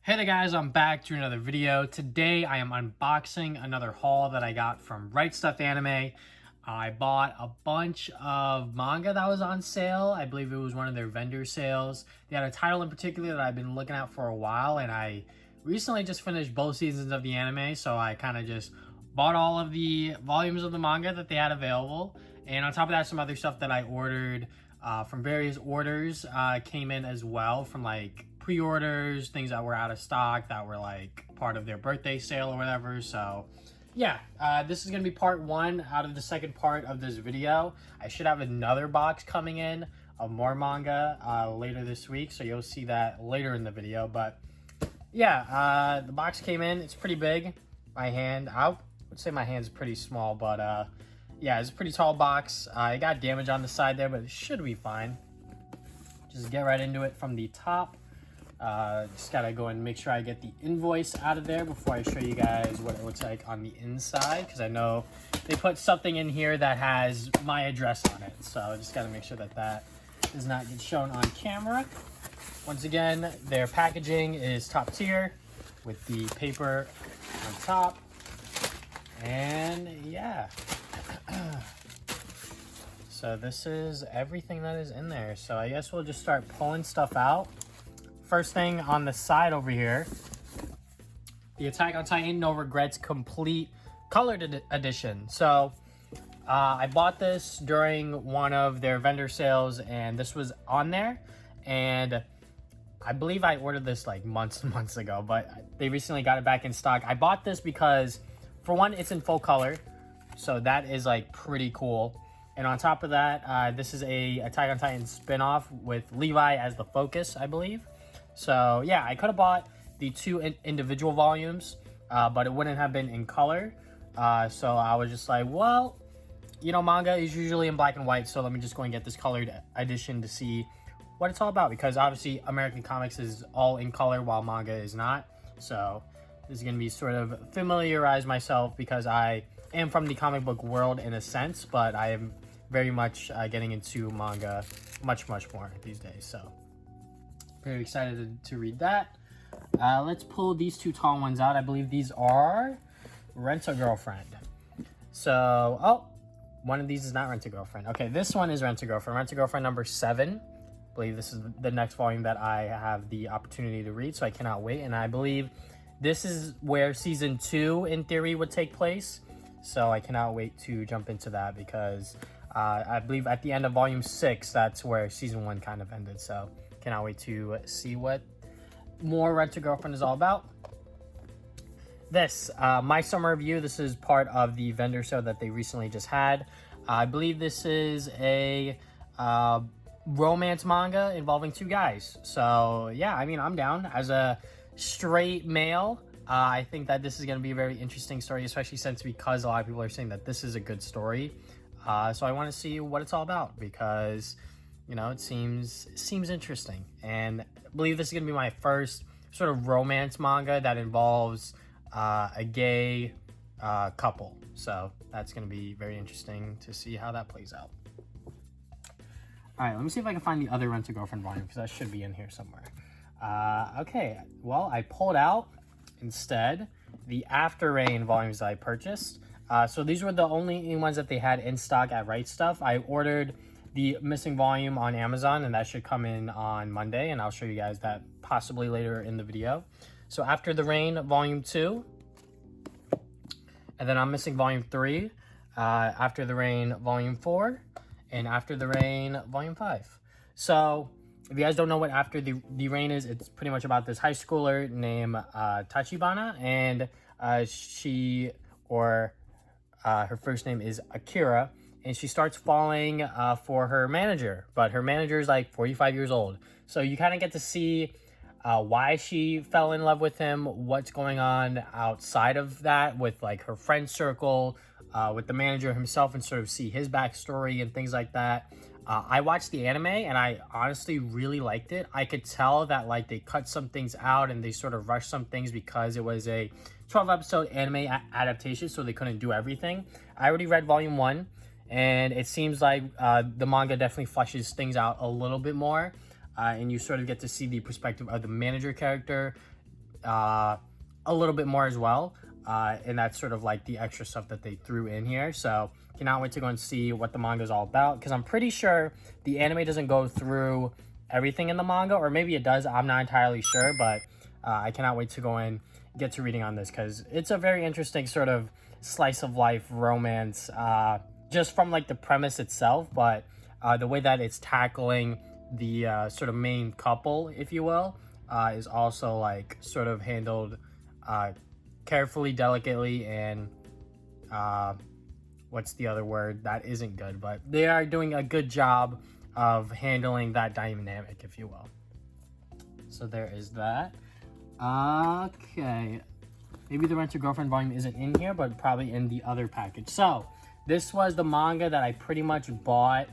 Hey there guys, I'm back to another video. Today I am unboxing another haul that I got from RightStufAnime. I bought a bunch of manga that was on sale. I believe it was one of their vendor sales. They had a title in particular that I've been looking at for a while, and I recently just finished both seasons of the anime, so I kind of just bought all of the volumes of the manga that they had available. And on top of that, some other stuff that I ordered from various orders came in as well, from like pre-orders, things that were out of stock that were like part of their birthday sale or whatever. So yeah, this is gonna be part one out of the second part of this video. I should have another box coming in of more manga later this week, so you'll see that later in the video. But yeah, the box came in. It's pretty big. My hand, I would say my hand's pretty small, but yeah, it's a pretty tall box. It got damage on the side there, but it should be fine. Just get right into it from the top. Just gotta go and make sure I get the invoice out of there before I show you guys what it looks like on the inside, because I know they put something in here that has my address on it, so I just gotta make sure that that does not get shown on camera. Once again, their packaging is top tier with the paper on top, and yeah. So this is everything that is in there, so I guess we'll just start pulling stuff out. First thing on the side over here, the Attack on Titan No Regrets Complete Colored Edition. So I bought this during one of their vendor sales, and this was on there, and I believe I ordered this like months and months ago, but they recently got it back in stock. I bought this because, for one, it's in full color, so that is like pretty cool. And on top of that, this is a Attack on Titan spinoff with Levi as the focus, I believe. So yeah, I could have bought the two individual volumes, but it wouldn't have been in color. So I was just like, well, you know, manga is usually in black and white, so let me just go and get this colored edition to see what it's all about, because obviously American comics is all in color while manga is not. So this is going to be sort of familiarize myself, because I am from the comic book world in a sense, but I am very much getting into manga much more these days. So very excited to read that. Let's pull these two tall ones out. I believe these are Rent-A-Girlfriend. So, oh, one of these is not Rent-A-Girlfriend. Okay, this one is Rent-A-Girlfriend. Rent-A-Girlfriend number 7. I believe this is the next volume that I have the opportunity to read, so I cannot wait. And I believe this is where season 2, in theory, would take place. So I cannot wait to jump into that, because I believe at the end of volume 6, that's where season 1 kind of ended. So cannot wait to see what more Rent-A-Girlfriend is all about. This, my summer review, this is part of the vendor show that they recently just had. I believe this is a romance manga involving two guys. So yeah, I mean, I'm down. As a straight male, I think that this is going to be a very interesting story, especially because a lot of people are saying that this is a good story. So I want to see what it's all about, because you know, it seems interesting, and I believe this is going to be my first sort of romance manga that involves a gay couple. So that's going to be very interesting to see how that plays out. All right, let me see if I can find the other Rent-A-Girlfriend volume, because that should be in here somewhere. Okay, well, I pulled out instead the After Rain volumes that I purchased. So these were the only ones that they had in stock at RightStuf. I ordered the missing volume on Amazon, and that should come in on Monday, and I'll show you guys that possibly later in the video. So After the Rain volume 2, and then I'm missing volume 3, After the Rain volume 4, and After the Rain volume 5. So if you guys don't know what After the Rain is, it's pretty much about this high schooler named Tachibana, and her first name is Akira, and she starts falling for her manager, but her manager is like 45 years old. So you kind of get to see why she fell in love with him, what's going on outside of that with like her friend circle, with the manager himself, and sort of see his backstory and things like that. I watched the anime, and I honestly really liked it. I could tell that like they cut some things out and they sort of rushed some things because it was a 12-episode anime adaptation, so they couldn't do everything. I already read volume 1. And it seems like the manga definitely fleshes things out a little bit more. And you sort of get to see the perspective of the manager character a little bit more as well. And that's sort of like the extra stuff that they threw in here. So cannot wait to go and see what the manga is all about, because I'm pretty sure the anime doesn't go through everything in the manga, or maybe it does. I'm not entirely sure, but I cannot wait to go and get to reading on this, because it's a very interesting sort of slice of life romance, just from like the premise itself, but the way that it's tackling the sort of main couple, if you will, is also like sort of handled carefully, delicately, and what's the other word? That isn't good, but they are doing a good job of handling that dynamic, if you will. So there is that. Okay. Maybe the Rent Your Girlfriend volume isn't in here, but probably in the other package. So this was the manga that I pretty much bought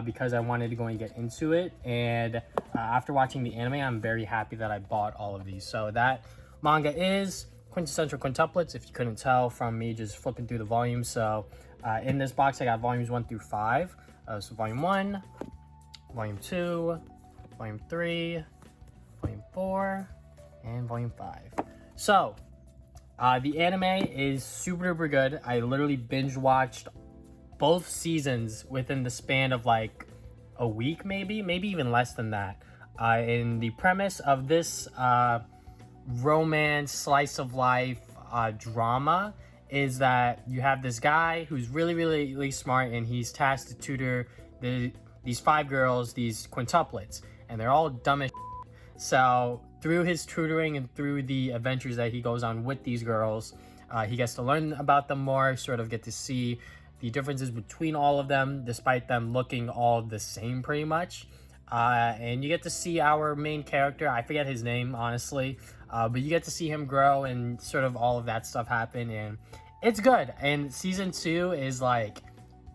because I wanted to go and get into it. And after watching the anime, I'm very happy that I bought all of these. So that manga is Quintessential Quintuplets, if you couldn't tell from me just flipping through the volumes. So in this box, I got volumes 1 through 5. So volume 1, volume 2, volume 3, volume 4, and volume 5. So the anime is super duper good. I literally binge watched both seasons within the span of like a week, maybe even less than that. And the premise of this romance slice of life drama is that you have this guy who's really smart, and he's tasked to tutor these 5 girls, these quintuplets, and they're all dumb as shit. So through his tutoring and through the adventures that he goes on with these girls, he gets to learn about them more, sort of get to see the differences between all of them, despite them looking all the same pretty much. And you get to see our main character, I forget his name, honestly, but you get to see him grow and sort of all of that stuff happen, and it's good. And season 2 is like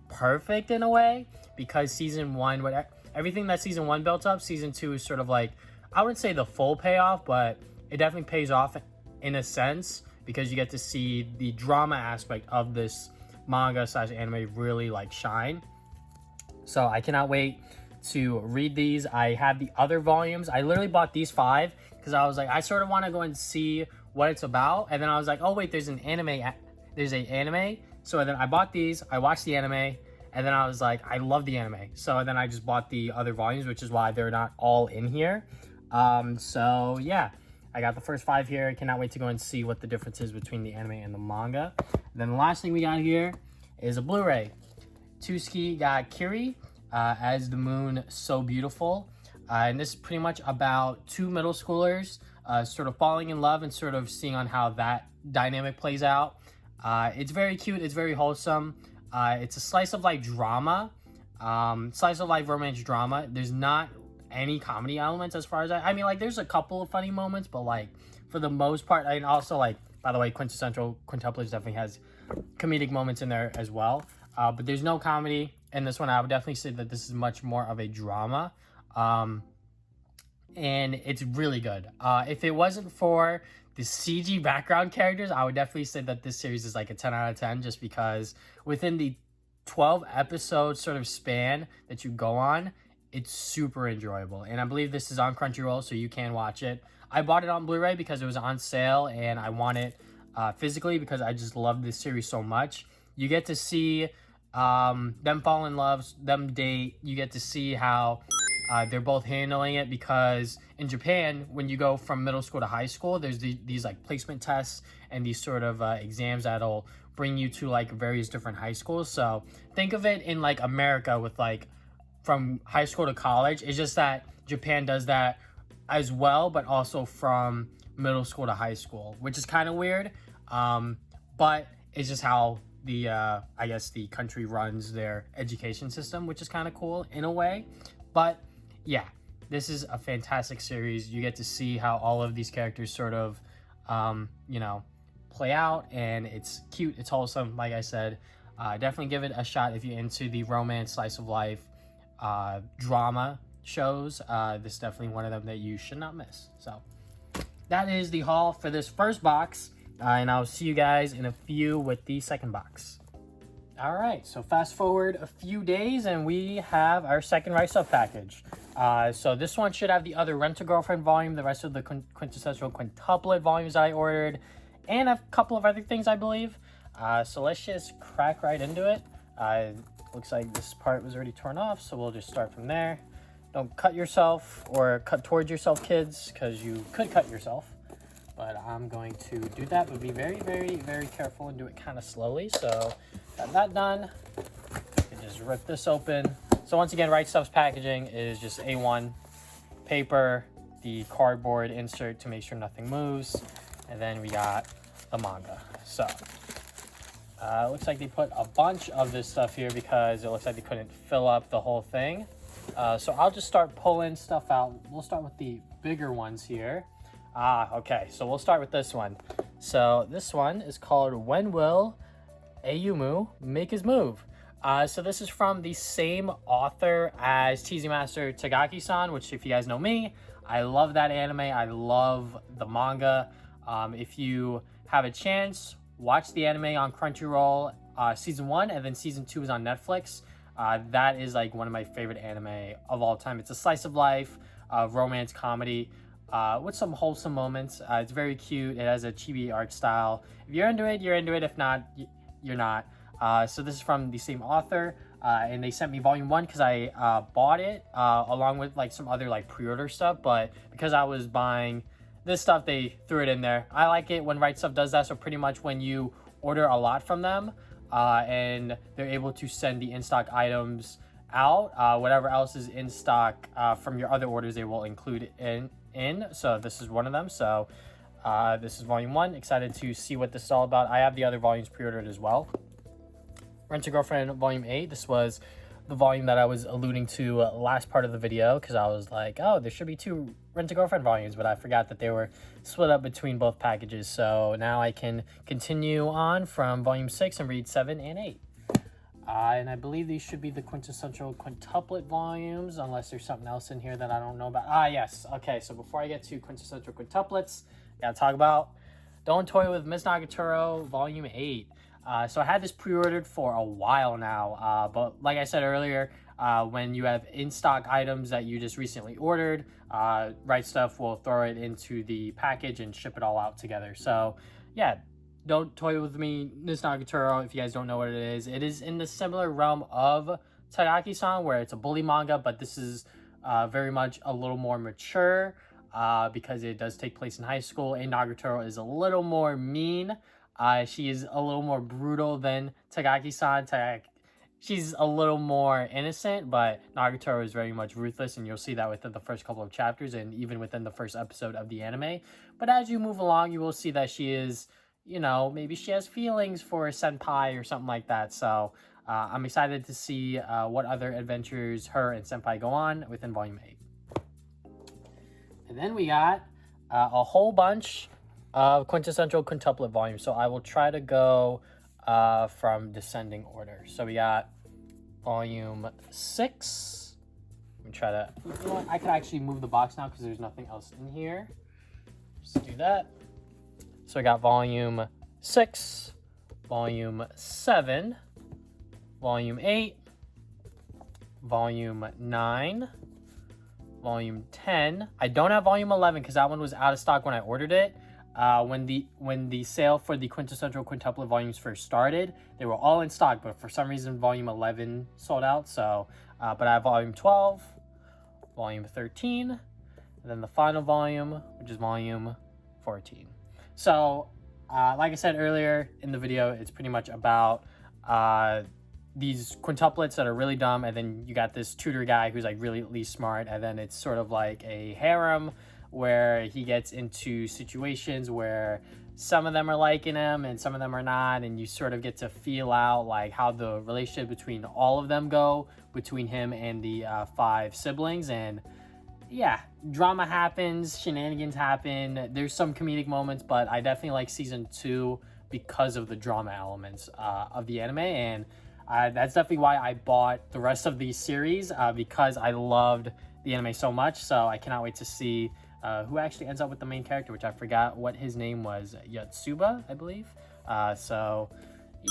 perfect in a way, because season 1, everything that season 1 built up, season 2 is sort of like, I wouldn't say the full payoff, but it definitely pays off in a sense, because you get to see the drama aspect of this manga / anime really like shine. So I cannot wait to read these. I have the other volumes. I literally bought these 5 because I was like, I sort of want to go and see what it's about, and then I was like, oh wait, there's an anime. So then I bought these, I watched the anime, and then I was like, I love the anime. So then I just bought the other volumes, which is why they're not all in here. So yeah, I got the first 5 here. I cannot wait to go and see what the difference is between the anime and the manga. And then the last thing we got here is a Blu-ray. Tsukigakirei As the Moon So Beautiful. And this is pretty much about 2 middle schoolers sort of falling in love and sort of seeing on how that dynamic plays out. It's very cute. It's very wholesome. It's a slice of life drama, slice of life romance drama. There's not any comedy elements as far as I mean, like, there's a couple of funny moments, but like for the most part, and also like, by the way, Quintessential Quintuplets definitely has comedic moments in there as well. But there's no comedy in this one. I would definitely say that this is much more of a drama. And it's really good. If it wasn't for the CG background characters, I would definitely say that this series is like a 10 out of 10, just because within the 12 episode sort of span that you go on, it's super enjoyable. And I believe this is on Crunchyroll, so you can watch it. I bought it on Blu-ray because it was on sale, and I want it physically because I just love this series so much. You get to see them fall in love, them date. You get to see how they're both handling it, because in Japan, when you go from middle school to high school, there's these like placement tests and these sort of exams that'll bring you to like various different high schools. So think of it in like America with like from high school to college. It's just that Japan does that as well, but also from middle school to high school, which is kind of weird. But it's just how the I guess the country runs their education system, which is kind of cool in a way. But yeah, this is a fantastic series. You get to see how all of these characters sort of you know, play out, and it's cute, it's wholesome. Like I said, definitely give it a shot if you're into the romance slice of life drama shows. This is definitely one of them that you should not miss. So that is the haul for this first box, and I'll see you guys in a few with the second box. All right, so fast forward a few days and we have our second RightStuf package. So this one should have the other Rent-A-Girlfriend volume, the rest of the Quintessential Quintuplet volumes I ordered, and a couple of other things, I believe. So let's just crack right into it. Looks like this part was already torn off, so we'll just start from there. Don't cut yourself or cut towards yourself, kids, because you could cut yourself. But I'm going to do that, but be very, very, very careful and do it kind of slowly. So got that done. You can just rip this open. So once again, RightStuf's packaging is just A1 paper, the cardboard insert to make sure nothing moves, and then we got the manga. So it looks like they put a bunch of this stuff here because it looks like they couldn't fill up the whole thing. So I'll just start pulling stuff out. We'll start with the bigger ones here. Okay, so we'll start with this one. So this one is called When Will Ayumu Make His Move? So this is from the same author as Teasing Master Tagaki-san, which if you guys know me, I love that anime. I love the manga. If you have a chance, watch the anime on Crunchyroll, season 1, and then season 2 is on Netflix. That is like one of my favorite anime of all time. It's a slice of life, romance comedy, with some wholesome moments. It's very cute. It has a chibi art style. If you're into it, you're into it. If not, you're not. So this is from the same author, and they sent me volume 1 because I bought it along with like some other like pre-order stuff, but because I was buying this stuff, they threw it in there. I like it when RightStuf does that. So pretty much when you order a lot from them, and they're able to send the in-stock items out, whatever else is in stock from your other orders, they will include in. So this is one of them. So this is volume 1. Excited to see what this is all about. I have the other volumes pre-ordered as well. Rent-A-Girlfriend volume 8. This was the volume that I was alluding to last part of the video, because I was like, oh, there should be 2 Rent-A-Girlfriend volumes, but I forgot that they were split up between both packages. So now I can continue on from volume 6 and read 7 and 8. And I believe these should be the Quintessential Quintuplet volumes, unless there's something else in here that I don't know about. Yes. Okay, so before I get to Quintessential Quintuplets, gotta talk about Don't Toy with Miss Nagatoro volume 8. So I had this pre-ordered for a while now, but like I said earlier, when you have in-stock items that you just recently ordered, RightStuf will throw it into the package and ship it all out together. So yeah, Don't Toy With Me, Miss Nagatoro, if you guys don't know what it is in the similar realm of Tagaki-san, where it's a bully manga, but this is very much a little more mature, because it does take place in high school, and Nagatoro is a little more mean. She is a little more brutal than Tagaki-san. She's a little more innocent, but Nagatoro is very much ruthless, and you'll see that within the first couple of chapters and even within the first episode of the anime. But as you move along, you will see that she is, you know, maybe she has feelings for a senpai or something like that. So I'm excited to see what other adventures her and senpai go on within volume 8. And then we got a whole bunch of Quintessential Quintuplet volumes. So I will try to go from descending order. So we got volume 6. Let me try to, you know what, I could actually move the box now because there's nothing else in here. Just do that. So I got volume 6, volume 7, volume 8, volume 9, volume 10. I don't have volume 11 because that one was out of stock when I ordered it. When the sale for the Quintessential Quintuplet volumes first started, they were all in stock, but for some reason volume 11 sold out. So but I have volume 12, volume 13, and then the final volume, which is volume 14. So like I said earlier in the video, it's pretty much about these quintuplets that are really dumb, and then you got this tutor guy who's like really smart, and then it's sort of like a harem where he gets into situations where some of them are liking him and some of them are not, and you sort of get to feel out like how the relationship between all of them go, between him and the 5 siblings. And yeah, drama happens, shenanigans happen, there's some comedic moments, but I definitely like season 2 because of the drama elements of the anime. And that's definitely why I bought the rest of the series, because I loved the anime so much. So I cannot wait to see who actually ends up with the main character, which I forgot what his name was. Yotsuba, I believe. So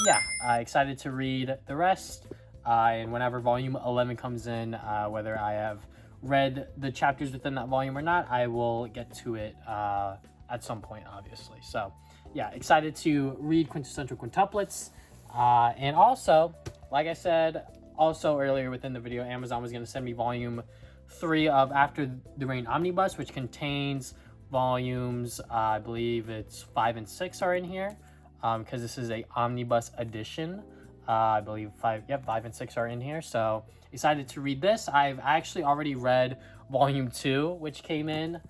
yeah, excited to read the rest. And whenever volume 11 comes in, whether I have read the chapters within that volume or not. I will get to it at some point, obviously. So yeah, excited to read Quintessential Quintuplets. And also, like I said, also earlier within the video, Amazon was going to send me volume 3 of After the Rain Omnibus, which contains volumes, I believe it's 5 and 6 are in here, because this is a omnibus edition. I believe 5 and 6 are in here, so excited to read this. I've actually already read volume 2, which came in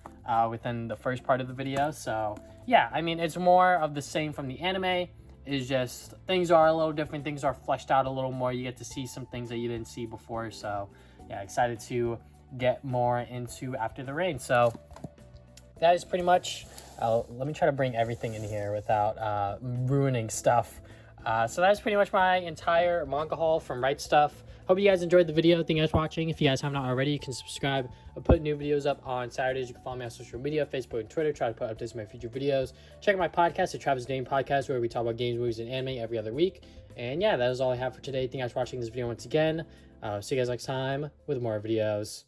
within the first part of the video. So yeah, I mean, it's more of the same from the anime. It's just things are a little different, things are fleshed out a little more. You get to see some things that you didn't see before. So yeah, excited to get more into After the Rain. So that is pretty much, let me try to bring everything in here without ruining stuff. So that's pretty much my entire manga haul from RightStuf. Hope you guys enjoyed the video. Thank you guys for watching. If you guys have not already, you can subscribe. I put new videos up on Saturdays. You can follow me on social media, Facebook and Twitter. Try to put updates on my future videos. Check out my podcast, the Travis Dane Podcast, where we talk about games, movies, and anime every other week. And yeah, that is all I have for today. Thank you guys for watching this video once again. See you guys next time with more videos.